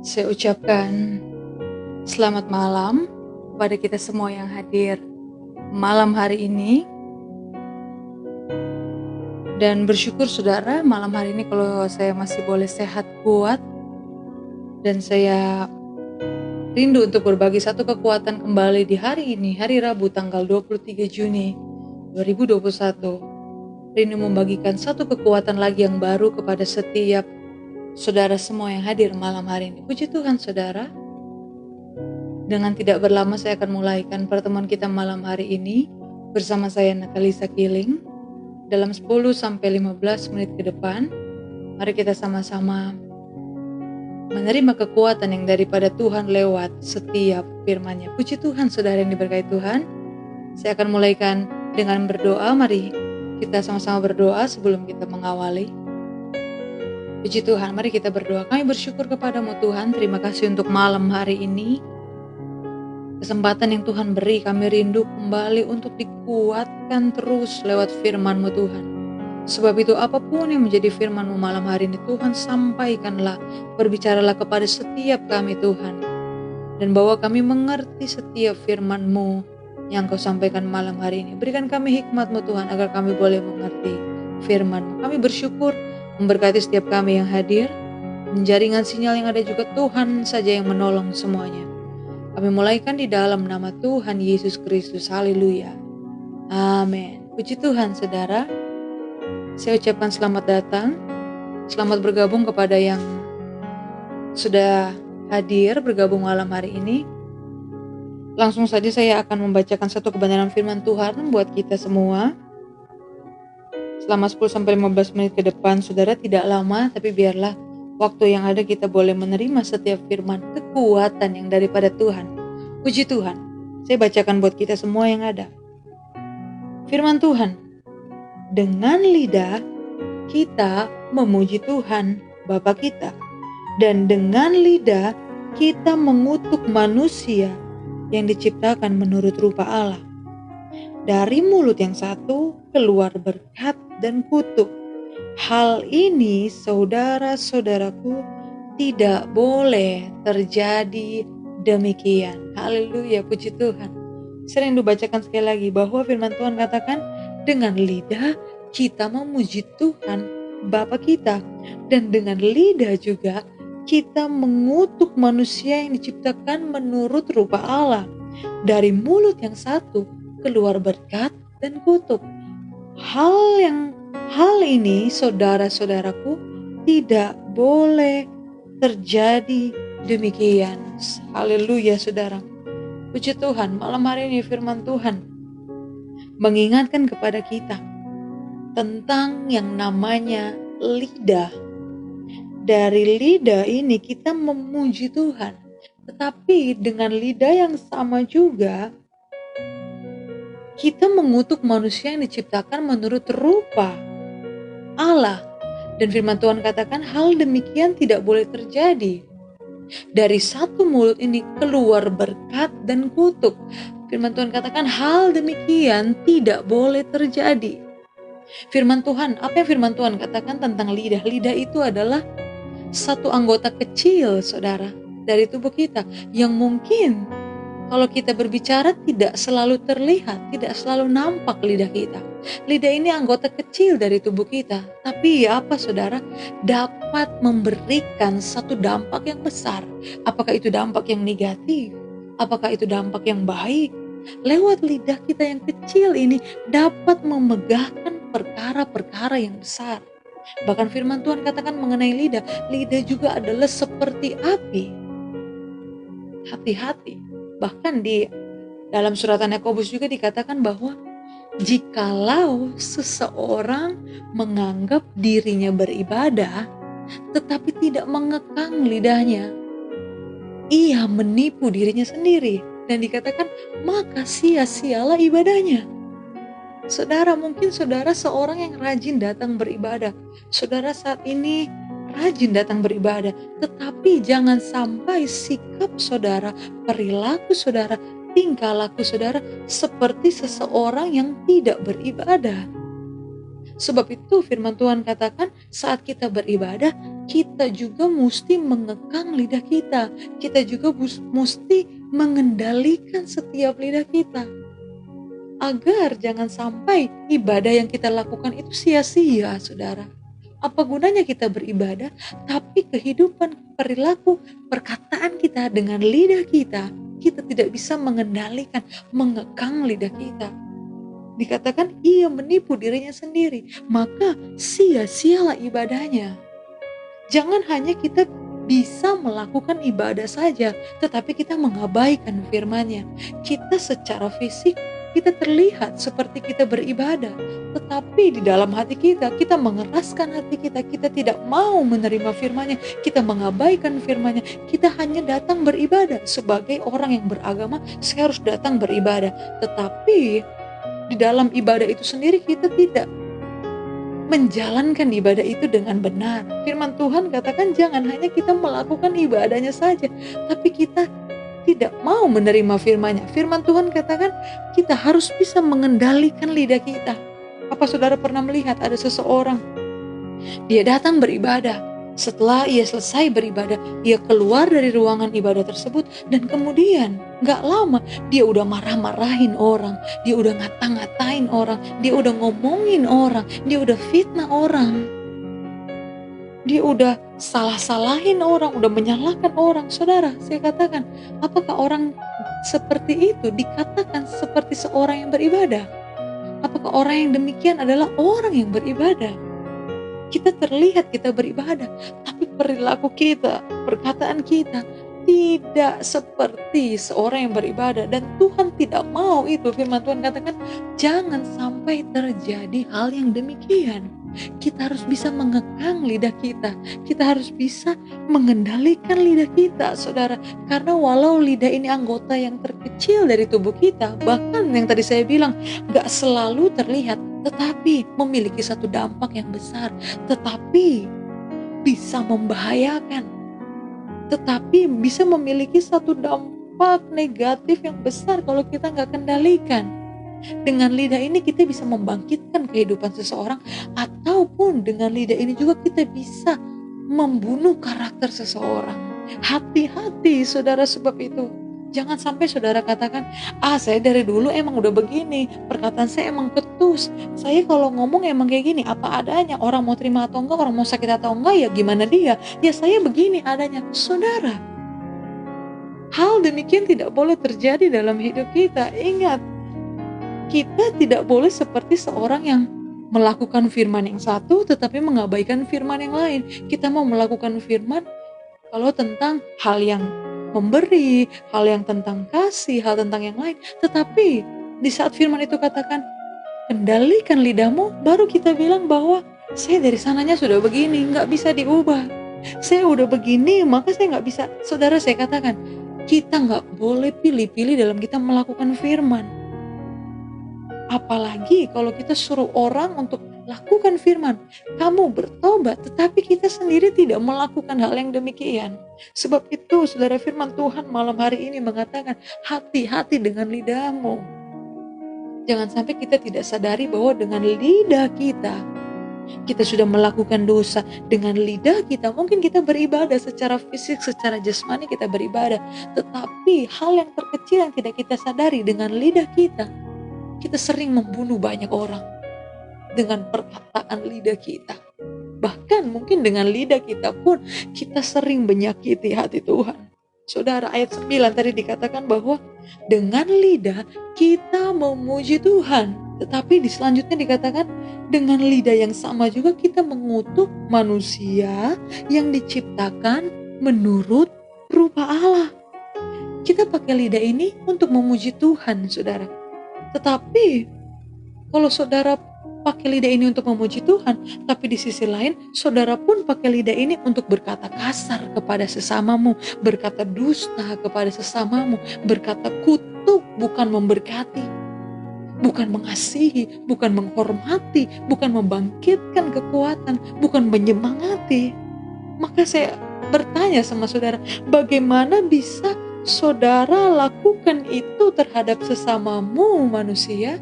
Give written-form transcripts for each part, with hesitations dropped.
Saya ucapkan selamat malam kepada kita semua yang hadir malam hari ini. Dan bersyukur saudara, malam hari ini kalau saya masih boleh sehat kuat. Dan saya rindu untuk berbagi satu kekuatan kembali di hari ini, hari Rabu tanggal 23 Juni 2021. Rindu membagikan satu kekuatan lagi yang baru kepada setiap saudara semua yang hadir malam hari ini. Puji Tuhan saudara. Dengan tidak berlama saya akan mulaikan pertemuan kita malam hari ini bersama saya Natalisa Kiling. Dalam 10-15 menit ke depan, mari kita sama-sama menerima kekuatan yang daripada Tuhan lewat setiap firman-Nya. Puji Tuhan saudara yang diberkati Tuhan. Saya akan mulaikan dengan berdoa. Mari kita sama-sama berdoa sebelum kita mengawali. Puji Tuhan, mari kita berdoa. Kami bersyukur kepadamu Tuhan. Terima kasih untuk malam hari ini. Kesempatan yang Tuhan beri, kami rindu kembali untuk dikuatkan terus lewat firman-Mu Tuhan. Sebab itu apapun yang menjadi firman-Mu malam hari ini Tuhan, sampaikanlah, berbicaralah kepada setiap kami Tuhan. Dan bahwa kami mengerti setiap firman-Mu yang Kau sampaikan malam hari ini. Berikan kami hikmat-Mu Tuhan agar kami boleh mengerti firman-Mu. Kami bersyukur memberkati setiap kami yang hadir. Jaringan sinyal yang ada juga Tuhan saja yang menolong semuanya. Kami mulaikan di dalam nama Tuhan Yesus Kristus. Haleluya. Amin. Puji Tuhan saudara. Saya ucapkan selamat datang. Selamat bergabung kepada yang sudah hadir bergabung malam hari ini. Langsung saja saya akan membacakan satu kebenaran firman Tuhan buat kita semua. Selama 10-15 menit ke depan saudara, tidak lama tapi biarlah waktu yang ada kita boleh menerima setiap firman kekuatan yang daripada Tuhan. Puji Tuhan. Saya bacakan buat kita semua yang ada. Firman Tuhan. Dengan lidah kita memuji Tuhan Bapa kita. Dan dengan lidah kita mengutuk manusia yang diciptakan menurut rupa Allah. Dari mulut yang satu keluar berkat dan kutuk. Hal ini saudara-saudaraku tidak boleh terjadi demikian. Haleluya, puji Tuhan. Sering dibacakan sekali lagi bahwa firman Tuhan katakan dengan lidah kita memuji Tuhan Bapa kita. Dan dengan lidah juga kita mengutuk manusia yang diciptakan menurut rupa Allah. Dari mulut yang satu keluar berkat dan kutuk. Hal ini saudara-saudaraku tidak boleh terjadi demikian. Haleluya saudara. Puji Tuhan, malam hari ini firman Tuhan mengingatkan kepada kita tentang yang namanya lidah. Dari lidah ini kita memuji Tuhan. Tetapi dengan lidah yang sama juga kita mengutuk manusia yang diciptakan menurut rupa Allah. Dan firman Tuhan katakan hal demikian tidak boleh terjadi. Dari satu mulut ini keluar berkat dan kutuk. Firman Tuhan katakan hal demikian tidak boleh terjadi. Firman Tuhan, apa yang firman Tuhan katakan tentang lidah? Lidah itu adalah satu anggota kecil saudara dari tubuh kita yang mungkin kalau kita berbicara tidak selalu terlihat, tidak selalu nampak lidah kita. Lidah ini anggota kecil dari tubuh kita. Tapi apa saudara? Dapat memberikan satu dampak yang besar. Apakah itu dampak yang negatif? Apakah itu dampak yang baik? Lewat lidah kita yang kecil ini dapat memegahkan perkara-perkara yang besar. Bahkan firman Tuhan katakan mengenai lidah. Lidah juga adalah seperti api. Hati-hati. Bahkan di dalam surat Yakobus juga dikatakan bahwa jikalau seseorang menganggap dirinya beribadah tetapi tidak mengekang lidahnya, ia menipu dirinya sendiri. Dan dikatakan maka sia-sialah ibadahnya. Saudara, mungkin saudara seorang yang rajin datang beribadah. Saudara saat ini rajin datang beribadah, tetapi jangan sampai sikap saudara, perilaku saudara, tingkah laku saudara seperti seseorang yang tidak beribadah. Sebab itu firman Tuhan katakan saat kita beribadah, kita juga mesti mengekang lidah kita. Kita juga mesti mengendalikan setiap lidah kita. Agar jangan sampai ibadah yang kita lakukan itu sia-sia, saudara. Apa gunanya kita beribadah, tapi kehidupan, perilaku, perkataan kita dengan lidah kita tidak bisa mengendalikan, mengekang lidah kita. Dikatakan ia menipu dirinya sendiri, maka sia-sialah ibadahnya. Jangan hanya kita bisa melakukan ibadah saja, tetapi kita mengabaikan firman-Nya. Kita secara fisik, kita terlihat seperti kita beribadah, tetapi di dalam hati kita mengeraskan hati kita tidak mau menerima firman-Nya, kita mengabaikan firman-Nya, kita hanya datang beribadah. Sebagai orang yang beragama, saya harus datang beribadah. Tetapi di dalam ibadah itu sendiri kita tidak menjalankan ibadah itu dengan benar. Firman Tuhan katakan jangan hanya kita melakukan ibadahnya saja, tapi kita tidak mau menerima firman-Nya. Firman Tuhan katakan kita harus bisa mengendalikan lidah kita. Apa saudara pernah melihat ada seseorang, dia datang beribadah, setelah ia selesai beribadah, ia keluar dari ruangan ibadah tersebut, dan kemudian gak lama dia udah marah-marahin orang, dia udah ngata-ngatain orang, dia udah ngomongin orang, dia udah fitnah orang, dia udah salah-salahin orang, udah menyalahkan orang. Saudara, saya katakan, apakah orang seperti itu dikatakan seperti seorang yang beribadah? Apakah orang yang demikian adalah orang yang beribadah? Kita terlihat kita beribadah, tapi perilaku kita, perkataan kita tidak seperti seorang yang beribadah, dan Tuhan tidak mau itu. Firman Tuhan katakan jangan sampai terjadi hal yang demikian. Kita harus bisa mengekang lidah kita harus bisa mengendalikan lidah kita, saudara. Karena walau lidah ini anggota yang terkecil dari tubuh kita, bahkan yang tadi saya bilang gak selalu terlihat, tetapi memiliki satu dampak yang besar, tetapi bisa membahayakan, tetapi bisa memiliki satu dampak negatif yang besar kalau kita gak kendalikan. Dengan lidah ini kita bisa membangkitkan kehidupan seseorang, ataupun dengan lidah ini juga kita bisa membunuh karakter seseorang. Hati-hati saudara, sebab itu jangan sampai saudara katakan, saya dari dulu emang udah begini, perkataan saya emang ketus, saya kalau ngomong emang kayak gini, apa adanya, orang mau terima atau enggak, orang mau sakit atau enggak, ya gimana dia, ya saya begini adanya. Saudara, hal demikian tidak boleh terjadi dalam hidup kita. Ingat, kita tidak boleh seperti seorang yang melakukan firman yang satu tetapi mengabaikan firman yang lain. Kita mau melakukan firman kalau tentang hal yang memberi, hal yang tentang kasih, hal tentang yang lain, tetapi di saat firman itu katakan kendalikan lidahmu, baru kita bilang bahwa saya dari sananya sudah begini, gak bisa diubah, saya udah begini maka saya gak bisa. Saudara, saya katakan kita gak boleh pilih-pilih dalam kita melakukan firman. Apalagi kalau kita suruh orang untuk lakukan firman, kamu bertobat, tetapi kita sendiri tidak melakukan hal yang demikian. Sebab itu saudara, firman Tuhan malam hari ini mengatakan hati-hati dengan lidahmu. Jangan sampai kita tidak sadari bahwa dengan lidah kita sudah melakukan dosa. Dengan lidah kita mungkin kita beribadah secara fisik, secara jasmani kita beribadah, tetapi hal yang terkecil yang tidak kita sadari, dengan lidah kita sering membunuh banyak orang dengan perkataan lidah kita. Bahkan mungkin dengan lidah kita pun kita sering menyakiti hati Tuhan. Saudara, ayat 9 tadi dikatakan bahwa dengan lidah kita memuji Tuhan. Tetapi di selanjutnya dikatakan dengan lidah yang sama juga kita mengutuk manusia yang diciptakan menurut rupa Allah. Kita pakai lidah ini untuk memuji Tuhan, saudara. Tetapi kalau saudara pakai lidah ini untuk memuji Tuhan, tapi di sisi lain saudara pun pakai lidah ini untuk berkata kasar kepada sesamamu, berkata dusta kepada sesamamu, berkata kutuk, bukan memberkati, bukan mengasihi, bukan menghormati, bukan membangkitkan kekuatan, bukan menyemangati. Maka saya bertanya sama saudara, bagaimana bisa saudara lakukan itu terhadap sesamamu manusia,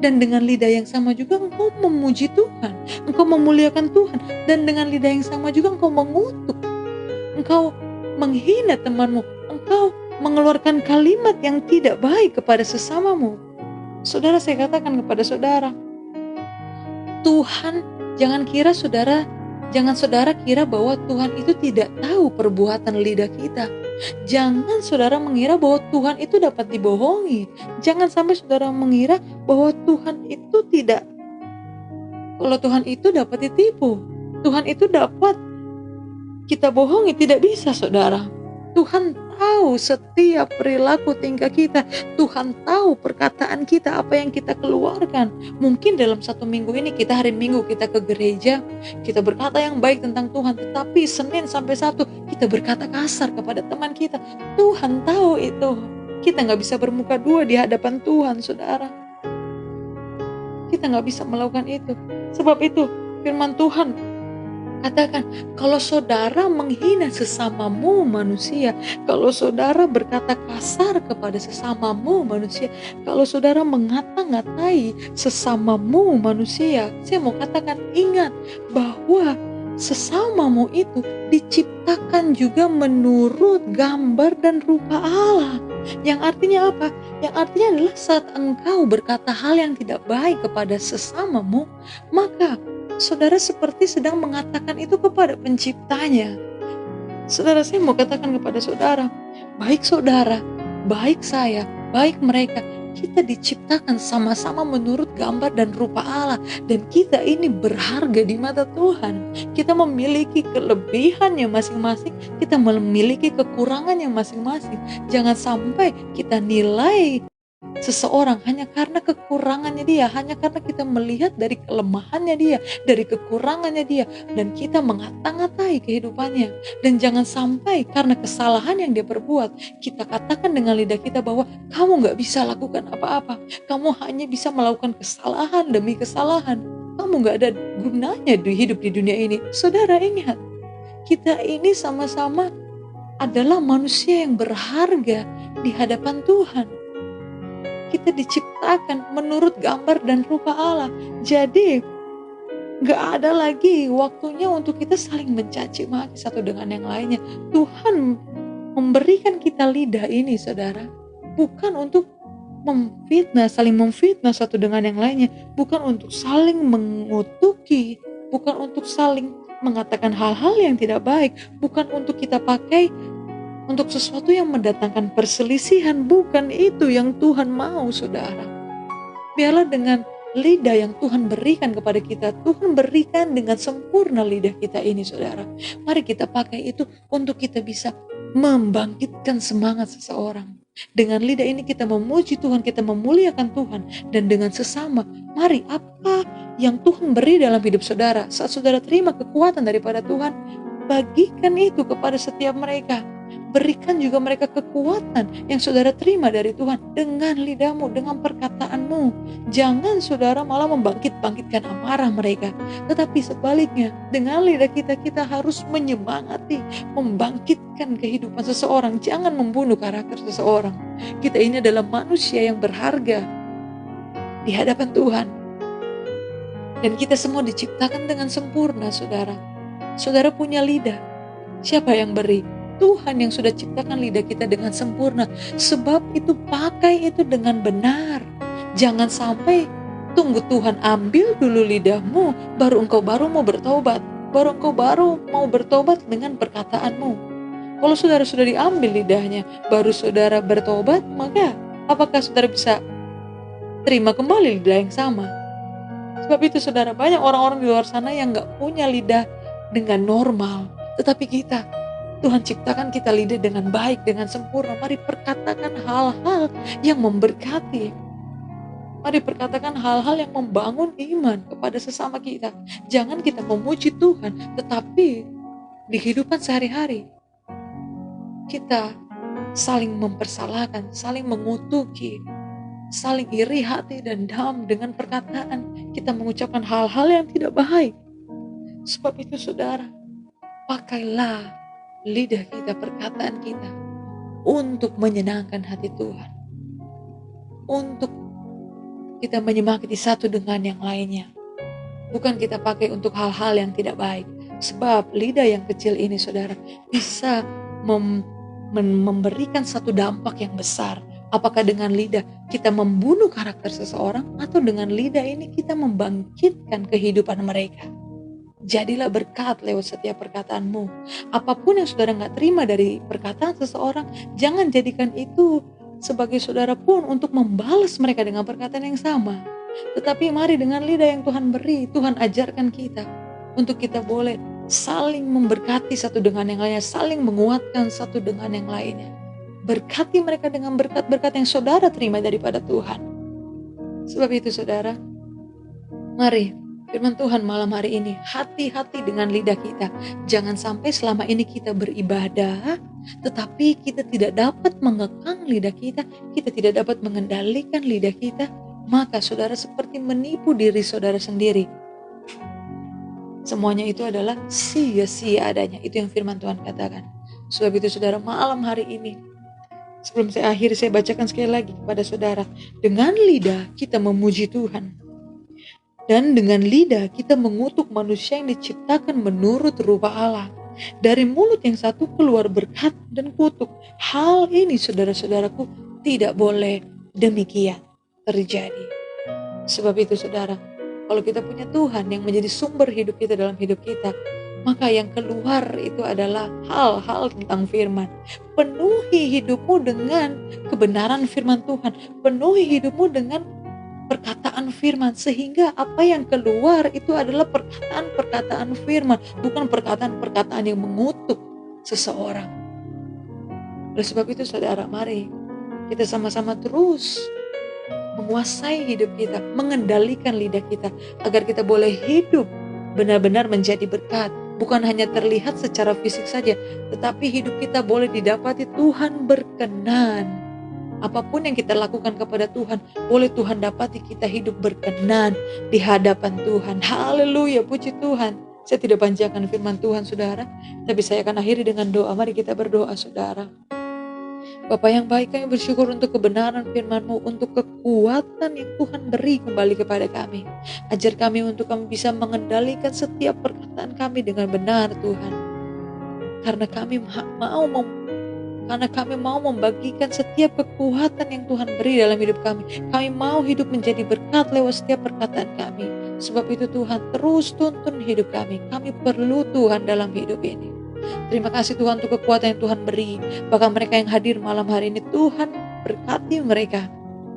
dan dengan lidah yang sama juga engkau memuji Tuhan, engkau memuliakan Tuhan, dan dengan lidah yang sama juga engkau mengutuk, engkau menghina temanmu, engkau mengeluarkan kalimat yang tidak baik kepada sesamamu. Saudara, saya katakan kepada saudara, Tuhan, jangan saudara kira bahwa Tuhan itu tidak tahu perbuatan lidah kita. Jangan saudara mengira bahwa Tuhan itu dapat dibohongi. Jangan sampai saudara mengira bahwa kalau Tuhan itu dapat ditipu. Tuhan itu dapat kita bohongi, tidak bisa saudara. Tuhan tahu setiap perilaku tingkah kita. Tuhan tahu perkataan kita, apa yang kita keluarkan. Mungkin dalam satu minggu ini hari Minggu kita ke gereja, kita berkata yang baik tentang Tuhan. Tetapi Senin sampai Sabtu kita berkata kasar kepada teman kita. Tuhan tahu itu. Kita gak bisa bermuka dua di hadapan Tuhan saudara. Kita gak bisa melakukan itu. Sebab itu firman Tuhan katakan, kalau saudara menghina sesamamu manusia, kalau saudara berkata kasar kepada sesamamu manusia, kalau saudara mengata-ngatai sesamamu manusia, saya mau katakan ingat bahwa sesamamu itu diciptakan juga menurut gambar dan rupa Allah. Yang artinya apa? Yang artinya adalah saat engkau berkata hal yang tidak baik kepada sesamamu, maka saudara seperti sedang mengatakan itu kepada penciptanya. Saudara, saya mau katakan kepada saudara, baik saya, baik mereka, kita diciptakan sama-sama menurut gambar dan rupa Allah. Dan kita ini berharga di mata Tuhan. Kita memiliki kelebihannya masing-masing, kita memiliki kekurangannya masing-masing. Jangan sampai kita nilai seseorang hanya karena kekurangannya dia, hanya karena kita melihat dari kelemahannya dia, dari kekurangannya dia, dan kita mengata-ngatai kehidupannya. Dan jangan sampai karena kesalahan yang dia perbuat, kita katakan dengan lidah kita bahwa kamu gak bisa lakukan apa-apa, kamu hanya bisa melakukan kesalahan demi kesalahan, kamu gak ada gunanya hidup di dunia ini. Saudara ingat, kita ini sama-sama adalah manusia yang berharga di hadapan Tuhan. Kita diciptakan menurut gambar dan rupa Allah. Jadi gak ada lagi waktunya untuk kita saling mencaci maki satu dengan yang lainnya. Tuhan memberikan kita lidah ini saudara, bukan untuk saling memfitnah satu dengan yang lainnya, bukan untuk saling mengutuki, bukan untuk saling mengatakan hal-hal yang tidak baik, bukan untuk kita pakai untuk sesuatu yang mendatangkan perselisihan. Bukan itu yang Tuhan mau saudara. Biarlah dengan lidah yang Tuhan berikan kepada kita, Tuhan berikan dengan sempurna lidah kita ini saudara. Mari kita pakai itu untuk kita bisa membangkitkan semangat seseorang. Dengan lidah ini kita memuji Tuhan, kita memuliakan Tuhan. Dan dengan sesama, mari apa yang Tuhan beri dalam hidup saudara, saat saudara terima kekuatan daripada Tuhan, bagikan itu kepada setiap mereka. Berikan juga mereka kekuatan yang saudara terima dari Tuhan dengan lidahmu, dengan perkataanmu. Jangan saudara malah membangkitkan amarah mereka, tetapi sebaliknya dengan lidah kita harus menyemangati, membangkitkan kehidupan seseorang. Jangan membunuh karakter seseorang. Kita ini adalah manusia yang berharga di hadapan Tuhan, dan kita semua diciptakan dengan sempurna saudara. Saudara punya lidah, siapa yang beri? Tuhan yang sudah ciptakan lidah kita dengan sempurna. Sebab itu pakai itu dengan benar. Jangan sampai tunggu Tuhan ambil dulu lidahmu, baru engkau mau bertobat. Baru engkau mau bertobat dengan perkataanmu. Kalau saudara sudah diambil lidahnya, baru saudara bertobat, maka apakah saudara bisa terima kembali lidah yang sama? Sebab itu saudara, banyak orang-orang di luar sana yang gak punya lidah dengan normal. Tetapi Tuhan ciptakan kita lidah dengan baik, dengan sempurna. Mari perkatakan hal-hal yang memberkati. Mari perkatakan hal-hal yang membangun iman kepada sesama kita. Jangan kita memuji Tuhan, tetapi di kehidupan sehari-hari kita saling mempersalahkan, saling mengutuki, saling iri hati dan dendam dengan perkataan. Kita mengucapkan hal-hal yang tidak baik. Sebab itu saudara, pakailah lidah kita, perkataan kita untuk menyenangkan hati Tuhan, untuk kita menyemangati satu dengan yang lainnya. Bukan kita pakai untuk hal-hal yang tidak baik. Sebab lidah yang kecil ini saudara bisa memberikan satu dampak yang besar. Apakah dengan lidah kita membunuh karakter seseorang, atau dengan lidah ini kita membangkitkan kehidupan mereka. Jadilah berkat lewat setiap perkataanmu. Apapun yang saudara gak terima dari perkataan seseorang, jangan jadikan itu sebagai saudara pun untuk membalas mereka dengan perkataan yang sama. Tetapi mari dengan lidah yang Tuhan beri, Tuhan ajarkan kita untuk kita boleh saling memberkati satu dengan yang lainnya, saling menguatkan satu dengan yang lainnya. Berkati mereka dengan berkat-berkat yang saudara terima daripada Tuhan. Sebab itu saudara, mari firman Tuhan malam hari ini, hati-hati dengan lidah kita. Jangan sampai selama ini kita beribadah, tetapi kita tidak dapat mengekang lidah kita, kita tidak dapat mengendalikan lidah kita, maka saudara seperti menipu diri saudara sendiri. Semuanya itu adalah sia-sia adanya. Itu yang firman Tuhan katakan. Sebab itu saudara, malam hari ini, sebelum saya akhiri, saya bacakan sekali lagi kepada saudara. Dengan lidah kita memuji Tuhan. Dan dengan lidah kita mengutuk manusia yang diciptakan menurut rupa Allah. Dari mulut yang satu keluar berkat dan kutuk. Hal ini saudara-saudaraku tidak boleh demikian terjadi. Sebab itu saudara, kalau kita punya Tuhan yang menjadi sumber hidup kita dalam hidup kita, maka yang keluar itu adalah hal-hal tentang firman. Penuhi hidupmu dengan kebenaran firman Tuhan. Penuhi hidupmu dengan perkataan firman, sehingga apa yang keluar itu adalah perkataan-perkataan firman, bukan perkataan-perkataan yang mengutuk seseorang. Oleh sebab itu saudara, mari kita sama-sama terus menguasai hidup kita, mengendalikan lidah kita, agar kita boleh hidup benar-benar menjadi berkat. Bukan hanya terlihat secara fisik saja, tetapi hidup kita boleh didapati Tuhan berkenan. Apapun yang kita lakukan kepada Tuhan, boleh Tuhan dapati kita hidup berkenan di hadapan Tuhan. Haleluya, puji Tuhan. Saya tidak panjangkan firman Tuhan saudara, tapi saya akan akhiri dengan doa. Mari kita berdoa saudara. Bapa yang baik, kami bersyukur untuk kebenaran firman-Mu, untuk kekuatan yang Tuhan beri kembali kepada kami. Ajar kami untuk kami bisa mengendalikan setiap perkataan kami dengan benar Tuhan. Karena kami mau membagikan setiap kekuatan yang Tuhan beri dalam hidup kami. Kami mau hidup menjadi berkat lewat setiap perkataan kami. Sebab itu Tuhan, terus tuntun hidup kami. Kami perlu Tuhan dalam hidup ini. Terima kasih Tuhan untuk kekuatan yang Tuhan beri. Bahkan mereka yang hadir malam hari ini, Tuhan berkati mereka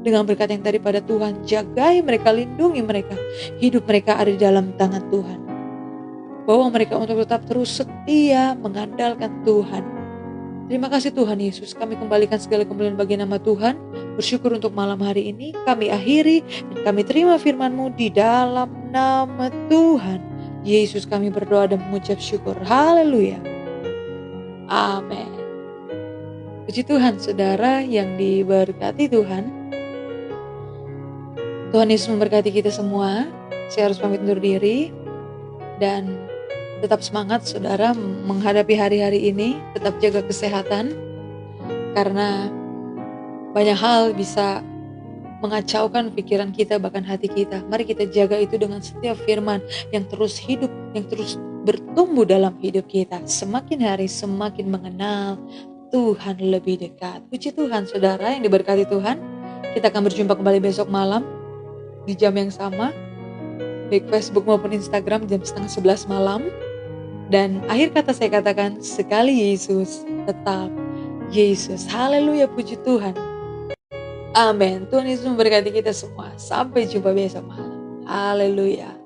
dengan berkat yang daripada Tuhan. Jagai mereka, lindungi mereka. Hidup mereka ada di dalam tangan Tuhan. Bawa mereka untuk tetap terus setia mengandalkan Tuhan. Terima kasih Tuhan Yesus, kami kembalikan segala kemuliaan bagi nama Tuhan. Bersyukur untuk malam hari ini, kami akhiri dan kami terima firman-Mu di dalam nama Tuhan Yesus. Kami berdoa dan mengucap syukur. Haleluya. Amin. Puji Tuhan saudara yang diberkati Tuhan. Tuhan Yesus memberkati kita semua. Saya harus pamit undur diri. Dan tetap semangat saudara menghadapi hari-hari ini. Tetap jaga kesehatan. Karena banyak hal bisa mengacaukan pikiran kita, bahkan hati kita. Mari kita jaga itu dengan setiap firman yang terus hidup, yang terus bertumbuh dalam hidup kita. Semakin hari semakin mengenal Tuhan lebih dekat. Puji Tuhan saudara yang diberkati Tuhan. Kita akan berjumpa kembali besok malam di jam yang sama, baik Facebook maupun Instagram jam 10:30 malam. Dan akhir kata saya katakan, sekali Yesus, tetap Yesus. Haleluya, puji Tuhan. Amin. Tuhan Yesus memberkati kita semua. Sampai jumpa besok malam. Haleluya.